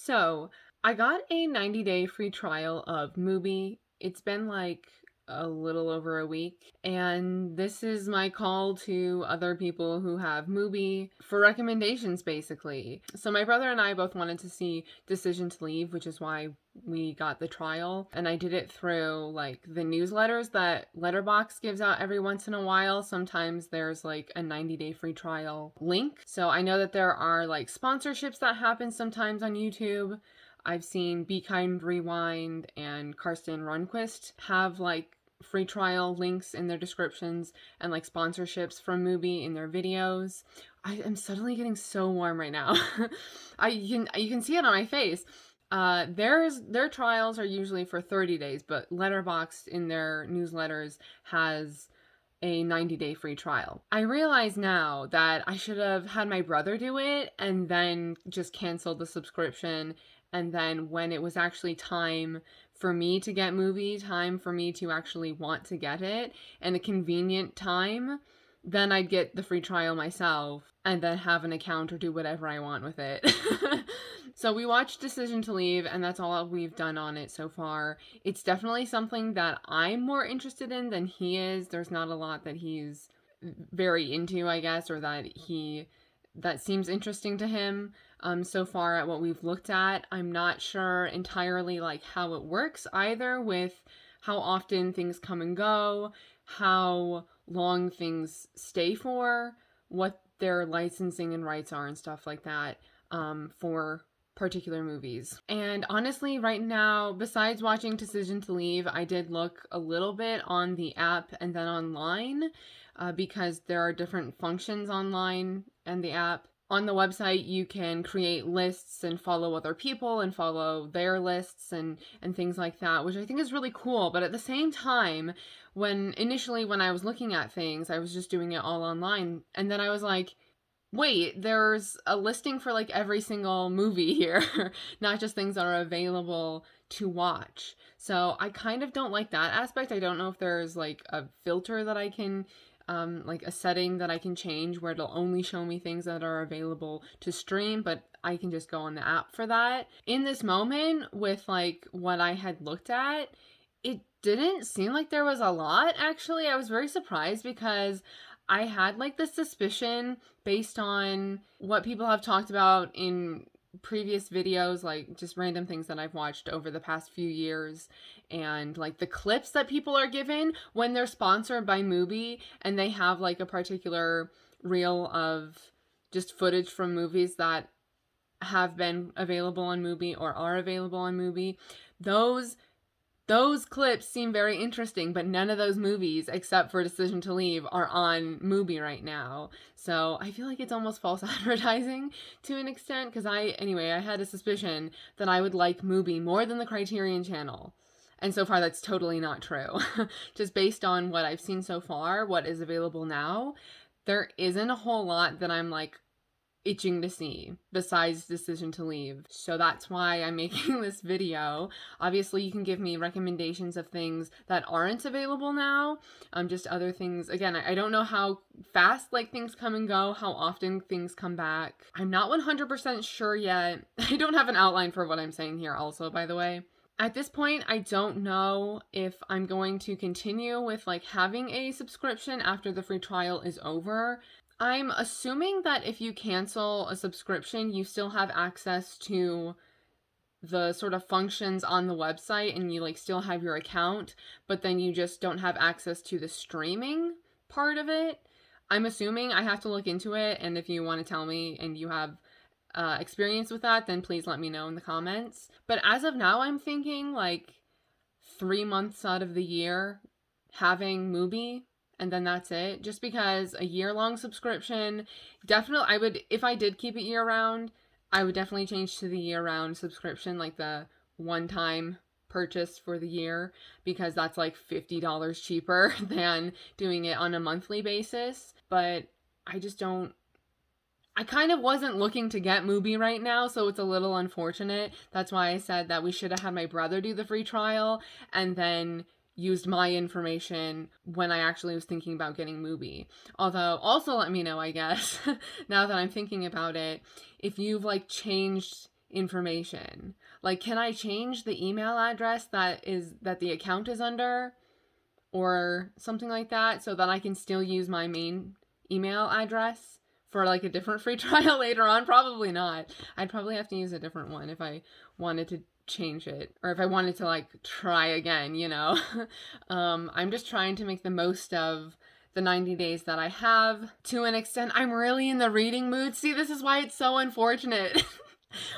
So, I got a 90-day free trial of Mubi. It's been like a little over a week, and this is my call to other people who have Mubi for recommendations, basically. So, my brother and I both wanted to see Decision to Leave, which is why we got the trial, and I did it through like the newsletters that Letterbox gives out every once in a while. Sometimes there's like a 90-day free trial link. So I know that there are like sponsorships that happen sometimes on YouTube. I've seen Be Kind Rewind and Karsten Runquist have like free trial links in their descriptions and like sponsorships from Mubi in their videos. I am suddenly getting so warm right now. You can see it on my face. Their trials are usually for 30 days, but Letterboxd in their newsletters has a 90-day free trial. I realize now that I should have had my brother do it and then just canceled the subscription. And then when it was actually time for me to get Mubi, time for me to actually want to get it, and a convenient time, then I'd get the free trial myself and then have an account or do whatever I want with it. So we watched Decision to Leave, and that's all we've done on it so far. It's definitely something that I'm more interested in than he is. There's not a lot that he's very into, I guess, or that seems interesting to him. So far at what we've looked at, I'm not sure entirely like how it works either, with how often things come and go, how long things stay for, what their licensing and rights are and stuff like that, for particular movies. And honestly, right now, besides watching Decision to Leave, I did look a little bit on the app and then online, because there are different functions online and the app. On the website, you can create lists and follow other people and follow their lists and things like that, which I think is really cool. But at the same time, when I was looking at things, I was just doing it all online. And then I was like, wait, there's a listing for like every single movie here, not just things that are available to watch. So I kind of don't like that aspect. I don't know if there's like a filter that I can, like a setting that I can change where it'll only show me things that are available to stream, but I can just go on the app for that. In this moment, with like what I had looked at, it didn't seem like there was a lot, actually. I was very surprised because I had like this suspicion based on what people have talked about in previous videos, like just random things that I've watched over the past few years, and like the clips that people are given when they're sponsored by Mubi and they have like a particular reel of just footage from movies that have been available on Mubi or are available on Mubi. Those clips seem very interesting, but none of those movies, except for Decision to Leave, are on Mubi right now. So I feel like it's almost false advertising to an extent, because I had a suspicion that I would like Mubi more than the Criterion Channel. And so far, that's totally not true. Just based on what I've seen so far, what is available now, there isn't a whole lot that I'm like itching to see besides Decision to Leave. So that's why I'm making this video. Obviously, you can give me recommendations of things that aren't available now. Just other things. Again, I don't know how fast like things come and go, how often things come back. I'm not 100% sure yet. I don't have an outline for what I'm saying here also, by the way. At this point, I don't know if I'm going to continue with like having a subscription after the free trial is over. I'm assuming that if you cancel a subscription, you still have access to the sort of functions on the website and you like still have your account, but then you just don't have access to the streaming part of it. I'm assuming. I have to look into it, and if you want to tell me and you have experience with that, then please let me know in the comments. But as of now, I'm thinking like 3 months out of the year having Mubi, and then that's it. Just because a year-long subscription, definitely, if I did keep it year-round, I would definitely change to the year-round subscription, like the one-time purchase for the year, because that's like $50 cheaper than doing it on a monthly basis. But I kind of wasn't looking to get Mubi right now, so it's a little unfortunate. That's why I said that we should have had my brother do the free trial and then used my information when I actually was thinking about getting Mubi. Although, also let me know, I guess, now that I'm thinking about it, if you've like changed information. Like, can I change the email address that the account is under or something like that so that I can still use my main email address for like a different free trial later on? Probably not. I'd probably have to use a different one if I wanted to change it, or if I wanted to like try again, you know. I'm just trying to make the most of the 90 days that I have to an extent. I'm really in the reading mood. See, this is why it's so unfortunate.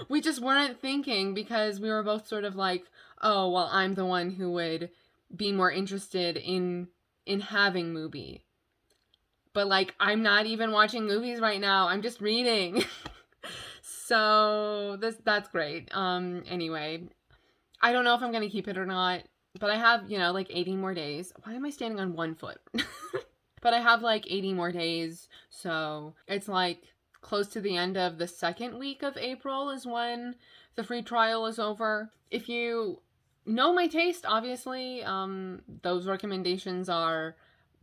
We just weren't thinking, because we were both sort of like, oh, well, I'm the one who would be more interested in having Mubi. But like, I'm not even watching movies right now. I'm just reading. So that's great. Anyway, I don't know if I'm gonna keep it or not, but I have, you know, like 80 more days. Why am I standing on one foot? But I have like 80 more days, so it's like close to the end of the second week of April is when the free trial is over. If you know my taste, obviously, those recommendations are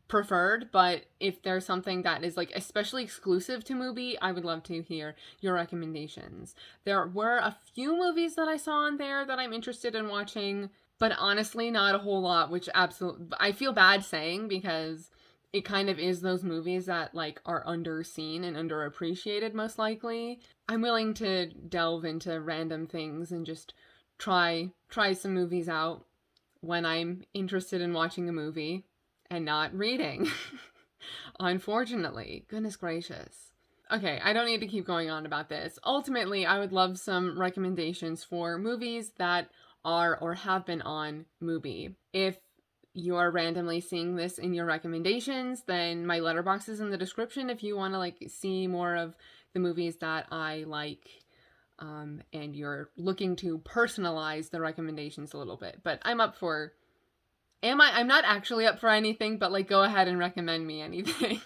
preferred, but if there's something that is like especially exclusive to Mubi, I would love to hear your recommendations. There were a few movies that I saw on there that I'm interested in watching, but honestly not a whole lot, which absolutely I feel bad saying, because it kind of is those movies that like are underseen and underappreciated most likely. I'm willing to delve into random things and just try some movies out when I'm interested in watching a movie and not reading. Unfortunately. Goodness gracious. Okay, I don't need to keep going on about this. Ultimately, I would love some recommendations for movies that are or have been on Mubi. If you are randomly seeing this in your recommendations, then my letterbox is in the description if you want to like see more of the movies that I like, and you're looking to personalize the recommendations a little bit. But I'm up for... I'm not actually up for anything, but like go ahead and recommend me anything.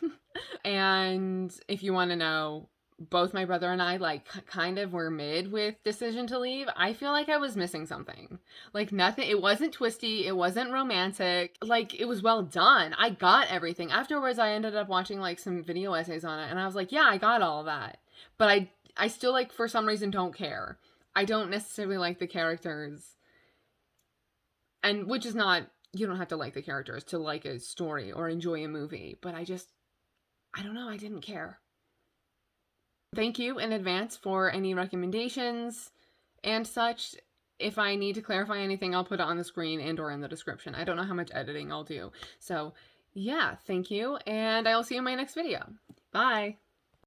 And if you want to know, both my brother and I like kind of were mid with Decision to Leave. I feel like I was missing something. Like nothing, it wasn't twisty, it wasn't romantic. Like it was well done. I got everything. Afterwards I ended up watching like some video essays on it and I was like, yeah, I got all of that. But I still like for some reason don't care. I don't necessarily like the characters. And which is not, you don't have to like the characters to like a story or enjoy a movie, but I don't know, I didn't care. Thank you in advance for any recommendations and such. If I need to clarify anything, I'll put it on the screen and or in the description. I don't know how much editing I'll do. So yeah, thank you, and I'll see you in my next video. Bye!